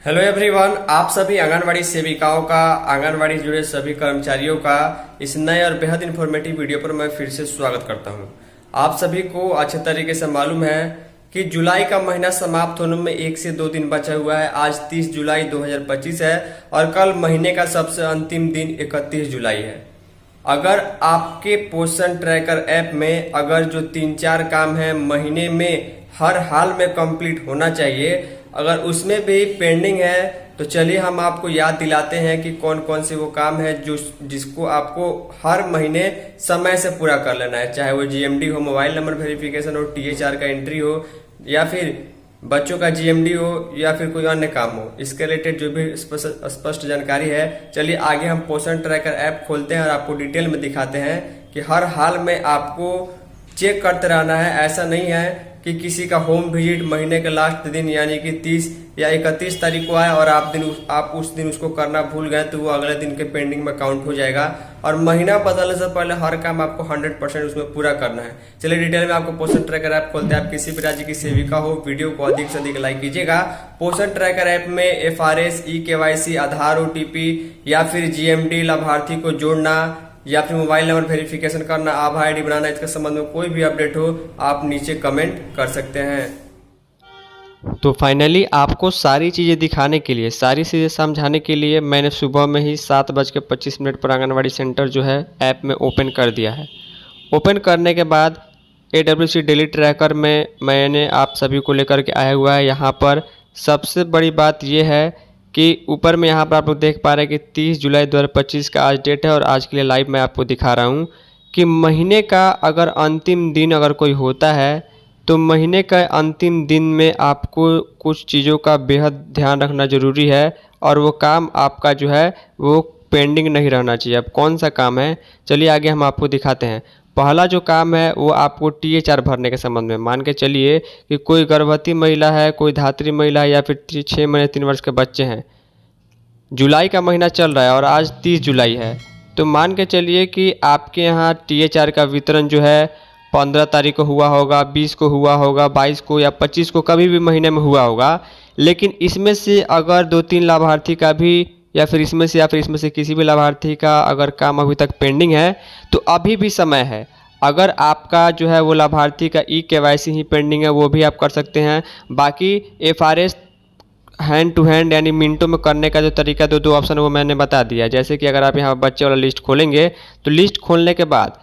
Hello everyone, आप सभी आंगनवाड़ी सेविकाओं का, आंगनवाड़ी से जुड़े सभी कर्मचारियों का इस नए और बेहद इन्फॉर्मेटिव वीडियो पर मैं फिर से स्वागत करता हूं। आप सभी को अच्छे तरीके से मालूम है कि जुलाई का महीना समाप्त होने में 1 से 2 दिन बचा हुआ है। आज 30 जुलाई 2025 है और कल महीने का सबसे अंतिम दिन 31 जुलाई है। अगर आपके पोषण ट्रैकर ऐप में अगर जो 3-4 काम है महीने में हर हाल में कंप्लीट होना चाहिए, अगर उसमें भी पेंडिंग है तो चलिए हम आपको याद दिलाते हैं कि कौन कौन से वो काम है जिसको आपको हर महीने समय से पूरा कर लेना है। चाहे वो जीएमडी हो, मोबाइल नंबर वेरिफिकेशन हो, टीएचआर का एंट्री हो, या फिर बच्चों का जीएमडी हो, या फिर कोई अन्य काम हो। इसके रिलेटेड जो भी स्पष्ट जानकारी है, चलिए आगे हम पोषण ट्रैकर ऐप खोलते हैं और आपको डिटेल में दिखाते हैं कि हर हाल में आपको चेक करते रहना है। ऐसा नहीं है कि किसी का होम विजिट महीने के लास्ट दिन यानी कि 30 या 31 तारीख को आए और आप उस दिन उसको करना भूल गए तो वो अगले दिन के पेंडिंग में काउंट हो जाएगा। और महीना बदलने से पहले हर काम आपको 100% उसमें पूरा करना है। चलिए डिटेल में आपको पोषण ट्रैकर ऐप खोलते हैं। आप किसी भी राज्य की सेविका हो, वीडियो को अधिक से अधिक लाइक कीजिएगा। पोषण ट्रैकर ऐप में FRS, eKYC, आधार, OTP या फिर GMD, लाभार्थी को जोड़ना या फिर मोबाइल नंबर वेरिफिकेशन करना, आभा आईडी बनाना, इसके संबंध में कोई भी अपडेट हो आप नीचे कमेंट कर सकते हैं। तो फाइनली आपको सारी चीज़ें दिखाने के लिए, सारी चीज़ें समझाने के लिए मैंने सुबह में ही 7:25 पर आंगनवाड़ी सेंटर जो है ऐप में ओपन कर दिया है। ओपन करने के बाद AWC डेली ट्रैकर में मैंने आप सभी को लेकर के आया हुआ है। यहाँ पर सबसे बड़ी बात यह है कि ऊपर में यहाँ पर आप लोग देख पा रहे हैं कि 30 जुलाई 2025 का आज डेट है और आज के लिए लाइव मैं आपको दिखा रहा हूँ कि महीने का अगर अंतिम दिन अगर कोई होता है तो महीने का अंतिम दिन में आपको कुछ चीज़ों का बेहद ध्यान रखना ज़रूरी है और वो काम आपका जो है वो पेंडिंग नहीं रहना चाहिए। अब कौन सा काम है, चलिए आगे हम आपको दिखाते हैं। पहला जो काम है वो आपको THR भरने के संबंध में। मान के चलिए कि कोई गर्भवती महिला है, कोई धात्री महिला है या फिर 6 महीने 3 वर्ष के बच्चे हैं। जुलाई का महीना चल रहा है और आज 30 जुलाई है, तो मान के चलिए कि आपके यहाँ THR का वितरण जो है 15 तारीख को हुआ होगा, 20 को हुआ होगा, 22 को या 25 को, कभी भी महीने में हुआ होगा। लेकिन इसमें से अगर 2-3 लाभार्थी का भी या फिर इसमें से किसी भी लाभार्थी का अगर काम अभी तक पेंडिंग है तो अभी भी समय है। अगर आपका जो है वो लाभार्थी का eKYC ही पेंडिंग है वो भी आप कर सकते हैं। बाकी FRS हैंड टू हैंड यानी मिनटों में करने का जो तरीका, दो ऑप्शन वो मैंने बता दिया। जैसे कि अगर आप यहाँ बच्चे वाला लिस्ट खोलेंगे तो लिस्ट खोलने के बाद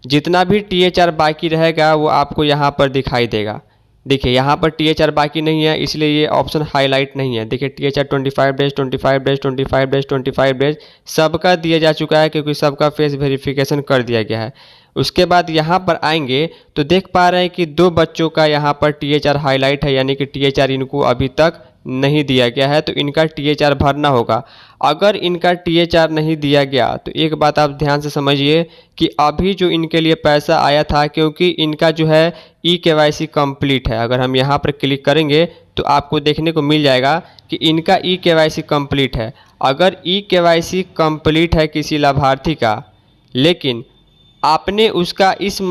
जितना भी THR बाकी रहेगा वो आपको यहाँ पर दिखाई देगा। देखिए यहाँ पर THR बाकी नहीं है इसलिए ये ऑप्शन हाईलाइट नहीं है। देखिए THR 25 days 25 days 25 days 25 days सबका दिया जा चुका है क्योंकि सबका फेस वेरिफिकेशन कर दिया गया है। उसके बाद यहाँ पर आएंगे तो देख पा रहे हैं कि 2 बच्चों का यहाँ पर THR हाईलाइट है, यानी कि THR इनको अभी तक नहीं दिया गया है, तो इनका THR भरना होगा। अगर इनका THR नहीं दिया गया तो एक बात आप ध्यान से समझिए कि अभी जो इनके लिए पैसा आया था, क्योंकि इनका जो है eKYC कंप्लीट है। अगर हम यहाँ पर क्लिक करेंगे तो आपको देखने को मिल जाएगा कि इनका eKYC कंप्लीट है। अगर eKYC कंप्लीट है किसी लाभार्थी का, लेकिन आपने उसका इस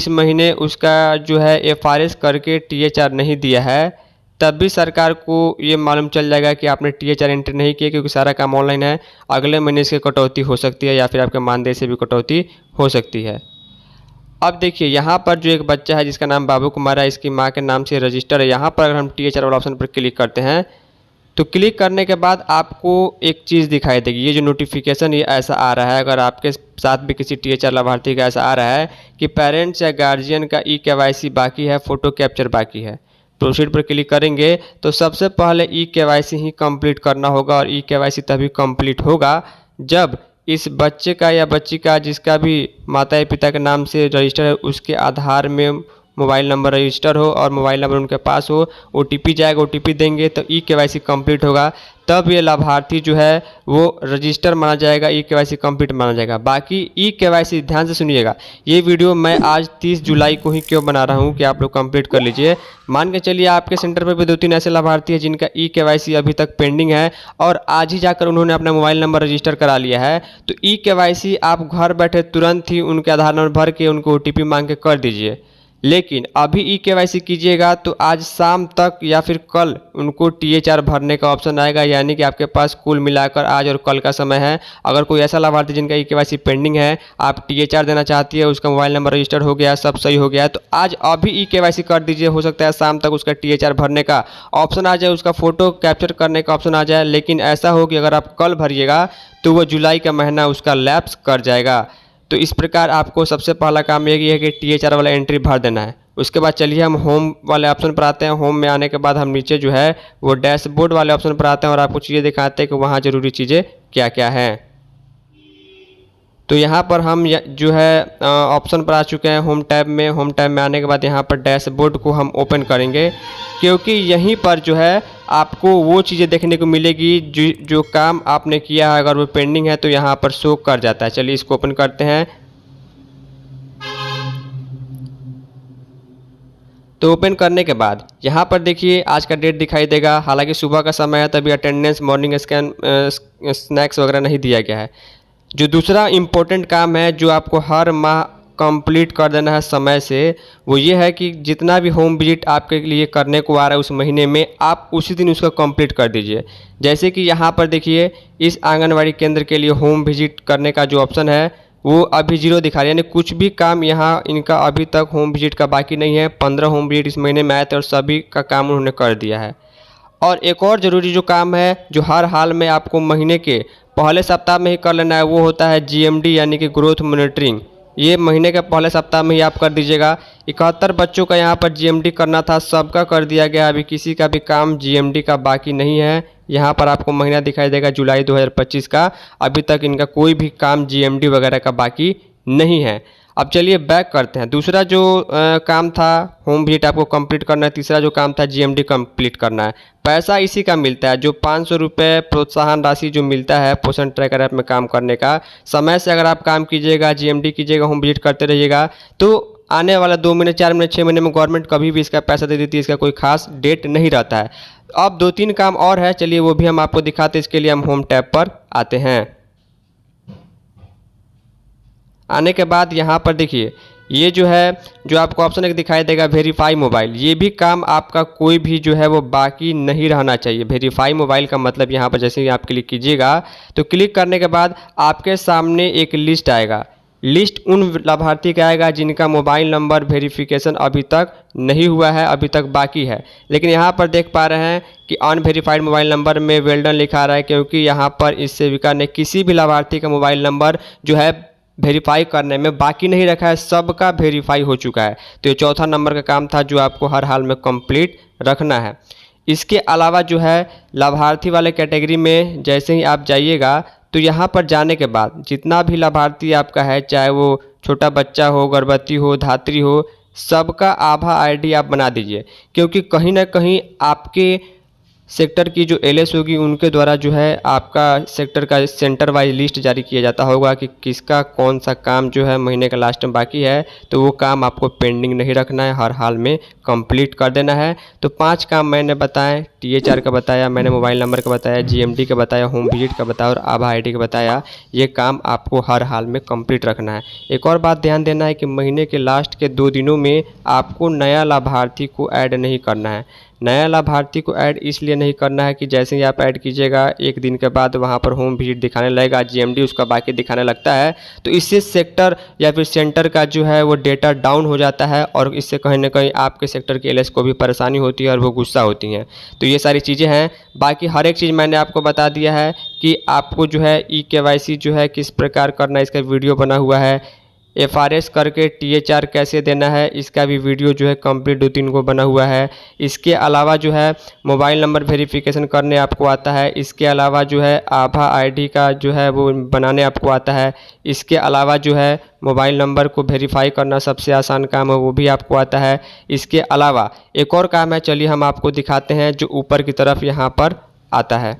महीने उसका जो है FRS करके THR नहीं दिया है, तब भी सरकार को ये मालूम चल जाएगा कि आपने THR एंट्री नहीं किया, क्योंकि सारा काम ऑनलाइन है। अगले महीने से कटौती हो सकती है या फिर आपके मानदेय से भी कटौती हो सकती है। अब देखिए यहाँ पर जो एक बच्चा है जिसका नाम बाबू कुमार है, इसकी माँ के नाम से रजिस्टर है। यहाँ पर अगर हम THR वाला ऑप्शन पर क्लिक करते हैं तो क्लिक करने के बाद आपको एक चीज़ दिखाई देगी। ये जो नोटिफिकेशन ये ऐसा आ रहा है, अगर आपके साथ भी किसी THR लाभार्थी का ऐसा आ रहा है कि पेरेंट्स या गार्जियन का eKYC बाकी है, फ़ोटो कैप्चर बाकी है, प्रोसीड पर क्लिक करेंगे तो सबसे पहले eKYC ही कंप्लीट करना होगा। और eKYC तभी कंप्लीट होगा जब इस बच्चे का या बच्ची का, जिसका भी माता या पिता के नाम से रजिस्टर है, उसके आधार में मोबाइल नंबर रजिस्टर हो और मोबाइल नंबर उनके पास हो। OTP जाएगा, OTP देंगे तो eKYC कंप्लीट होगा, तब ये लाभार्थी जो है वो रजिस्टर माना जाएगा, eKYC कंप्लीट माना जाएगा। बाकी eKYC ध्यान से सुनिएगा, ये वीडियो मैं आज 30 जुलाई को ही क्यों बना रहा हूँ कि आप लोग कंप्लीट कर लीजिए। मान के चलिए आपके सेंटर पर भी 2-3 ऐसे लाभार्थी हैं जिनका eKYC अभी तक पेंडिंग है और आज ही जाकर उन्होंने अपना मोबाइल नंबर रजिस्टर करा लिया है, तो eKYC आप घर बैठे तुरंत ही उनके आधार नंबर भर के उनको OTP मांग के कर दीजिए। लेकिन अभी ई-केवाईसी कीजिएगा तो आज शाम तक या फिर कल उनको TH4 भरने का ऑप्शन आएगा, यानी कि आपके पास कुल मिलाकर आज और कल का समय है। अगर कोई ऐसा लाभार्थी जिनका ई-केवाईसी पेंडिंग है, आप TH4 देना चाहती है, उसका मोबाइल नंबर रजिस्टर्ड हो गया, सब सही हो गया है, तो आज अभी ई-केवाईसी कर दीजिए। हो सकता है शाम तक उसका TH4 भरने का ऑप्शन आ जाए, उसका फ़ोटो कैप्चर करने का ऑप्शन आ जाए। लेकिन ऐसा हो कि अगर आप कल भरिएगा तो वो जुलाई का महीना उसका लैप्स कर जाएगा। तो इस प्रकार आपको सबसे पहला काम ये है कि TH4 वाला एंट्री भर देना है। उसके बाद चलिए हम होम वाले ऑप्शन पर आते हैं। होम में आने के बाद हम नीचे जो है वो डैशबोर्ड वाले ऑप्शन पर आते हैं और आपको चीज़ें दिखाते हैं कि वहाँ ज़रूरी चीज़ें क्या क्या हैं। तो यहाँ पर हम जो है ऑप्शन पर आ चुके हैं होम टैब में। होम टैब में आने के बाद यहाँ पर डैशबोर्ड को हम ओपन करेंगे, क्योंकि यहीं पर जो है आपको वो चीज़ें देखने को मिलेगी जो काम आपने किया है। अगर वो पेंडिंग है तो यहाँ पर शो कर जाता है। चलिए इसको ओपन करते हैं। तो ओपन करने के बाद यहाँ पर देखिए आज का डेट दिखाई देगा। हालांकि सुबह का समय है, तभी अटेंडेंस, मॉर्निंग स्कैन, स्नैक्स वगैरह नहीं दिया गया है। जो दूसरा इम्पोर्टेंट काम है जो आपको हर माह कंप्लीट कर देना है समय से, वो ये है कि जितना भी होम विजिट आपके लिए करने को आ रहा है उस महीने में, आप उसी दिन उसका कंप्लीट कर दीजिए। जैसे कि यहाँ पर देखिए इस आंगनवाड़ी केंद्र के लिए होम विजिट करने का जो ऑप्शन है वो अभी 0 दिखा रहा है, यानी कुछ भी काम यहाँ इनका अभी तक होम विजिट का बाकी नहीं है। 15 होम विजिट इस महीने में आए थे और सभी का काम उन्होंने कर दिया है। और एक और ज़रूरी जो काम है जो हर हाल में आपको महीने के पहले सप्ताह में ही कर लेना है, वो होता है GMD यानी कि ग्रोथ मॉनिटरिंग। ये महीने के पहले सप्ताह में ही आप कर दीजिएगा। 71 बच्चों का यहाँ पर GMD करना था, सबका कर दिया गया। अभी किसी का भी काम GMD का बाकी नहीं है। यहाँ पर आपको महीना दिखाई देगा जुलाई 2025 का। अभी तक इनका कोई भी काम GMD वगैरह का बाकी नहीं है। अब चलिए बैक करते हैं। दूसरा जो काम था होम विजिट आपको कंप्लीट करना है। तीसरा जो काम था GMD कंप्लीट करना है। पैसा इसी का मिलता है, जो 500 रुपये प्रोत्साहन राशि जो मिलता है पोषण ट्रैकर ऐप में काम करने का। समय से अगर आप काम कीजिएगा, GMD कीजिएगा, होम विजिट करते रहिएगा, तो आने वाला 2 महीने, 4 महीने, 6 महीने में गवर्नमेंट कभी भी इसका पैसा दे देती है। इसका कोई खास डेट नहीं रहता है। अब 2-3 काम और है, चलिए वो भी हम आपको दिखाते हैं। इसके लिए हम होम टैब पर आते हैं। आने के बाद यहाँ पर देखिए ये जो है जो आपको ऑप्शन एक दिखाई देगा वेरीफाई मोबाइल, ये भी काम आपका कोई भी जो है वो बाकी नहीं रहना चाहिए। वेरीफाई मोबाइल का मतलब यहाँ पर जैसे ही आप क्लिक कीजिएगा तो क्लिक करने के बाद आपके सामने एक लिस्ट आएगा। लिस्ट उन लाभार्थी का आएगा जिनका मोबाइल नंबर वेरिफिकेशन अभी तक नहीं हुआ है, अभी तक बाकी है। लेकिन यहाँ पर देख पा रहे हैं कि अनवेरीफाइड मोबाइल नंबर में वेल डन लिखा रहा है, क्योंकि यहाँ पर इस सेविका ने किसी भी लाभार्थी का मोबाइल नंबर जो है वेरीफाई करने में बाकी नहीं रखा है, सबका वेरीफाई हो चुका है। तो ये चौथा नंबर का काम था जो आपको हर हाल में कंप्लीट रखना है। इसके अलावा जो है लाभार्थी वाले कैटेगरी में जैसे ही आप जाइएगा तो यहाँ पर जाने के बाद जितना भी लाभार्थी आपका है, चाहे वो छोटा बच्चा हो, गर्भवती हो, धात्री हो, सबका आभा ID आप बना दीजिए। क्योंकि कहीं ना कहीं आपके सेक्टर की जो LS होगी उनके द्वारा जो है आपका सेक्टर का सेंटर वाइज लिस्ट जारी किया जाता होगा कि किसका कौन सा काम जो है महीने का लास्ट में बाकी है। तो वो काम आपको पेंडिंग नहीं रखना है, हर हाल में कंप्लीट कर देना है। तो 5 काम मैंने बताए, TH4 का बताया मैंने, मोबाइल नंबर का बताया, GMD का बताया, होम विजिट का बताया और आभा ID का बताया। ये काम आपको हर हाल में कंप्लीट रखना है। एक और बात ध्यान देना है कि महीने के लास्ट के 2 दिनों में आपको नया लाभार्थी को ऐड नहीं करना है। नया लाभार्थी को ऐड इसलिए नहीं करना है कि जैसे ही आप ऐड कीजिएगा 1 दिन के बाद वहाँ पर होम विजिट दिखाने लगेगा, GMD उसका बाकी दिखाने लगता है। तो इससे सेक्टर या फिर सेंटर का जो है वो डेटा डाउन हो जाता है और इससे कहीं ना कहीं आपके सेक्टर के LS को भी परेशानी होती है और वो गुस्सा होती हैं। तो ये सारी चीज़ें हैं। बाकी हर एक चीज़ मैंने आपको बता दिया है कि आपको जो है ई-KYC जो है किस प्रकार करना है, इसका वीडियो बना हुआ है। FRS करके TH4 कैसे देना है, इसका भी वीडियो जो है कंप्लीट 2-3 को बना हुआ है। इसके अलावा जो है मोबाइल नंबर वेरिफिकेशन करने आपको आता है। इसके अलावा जो है आभा ID का जो है वो बनाने आपको आता है। इसके अलावा जो है मोबाइल नंबर को वेरीफाई करना सबसे आसान काम है, वो भी आपको आता है। इसके अलावा एक और काम है, चलिए हम आपको दिखाते हैं, जो ऊपर की तरफ यहाँ पर आता है।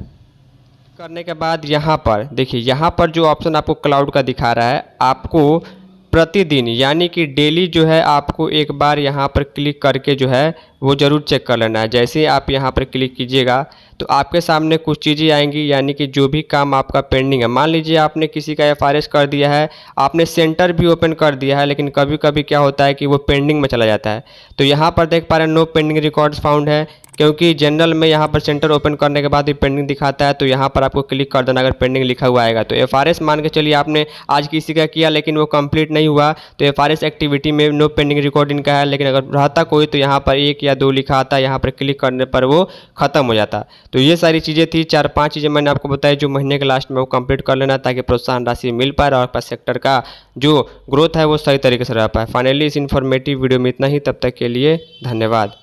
करने के बाद यहाँ पर देखिए, यहाँ पर जो ऑप्शन आपको क्लाउड का दिखा रहा है, आपको प्रतिदिन यानी कि डेली जो है आपको एक बार यहाँ पर क्लिक करके जो है वो ज़रूर चेक कर लेना है। जैसे ही आप यहाँ पर क्लिक कीजिएगा तो आपके सामने कुछ चीज़ें आएंगी, यानी कि जो भी काम आपका पेंडिंग है। मान लीजिए आपने किसी का एफआरएस कर दिया है, आपने सेंटर भी ओपन कर दिया है, लेकिन कभी कभी क्या होता है कि वो पेंडिंग में चला जाता है। तो यहाँ पर देख पा रहे हैं नो पेंडिंग रिकॉर्ड्स फाउंड है, क्योंकि जनरल में यहाँ पर सेंटर ओपन करने के बाद भी पेंडिंग दिखाता है। तो यहाँ पर आपको क्लिक कर देना अगर पेंडिंग लिखा हुआ आएगा। तो एफआरएस मान के चलिए आपने आज किसी का किया लेकिन वो कंप्लीट नहीं हुआ, तो एफआरएस एक्टिविटी में नो पेंडिंग रिकॉर्ड इनका है। लेकिन अगर रहता कोई तो यहाँ पर 1 या 2 लिखा आता, यहाँ पर क्लिक करने पर वो खत्म हो जाता। तो ये सारी चीज़ें थी, 4-5 चीज़ें मैंने आपको बताई जो महीने के लास्ट में वो कंप्लीट कर लेना, ताकि प्रोत्साहन राशि मिल पाए और आपका सेक्टर का जो ग्रोथ है वो सही तरीके से रह पाए। फाइनली इस इन्फॉर्मेटिव वीडियो में इतना ही, तब तक के लिए धन्यवाद।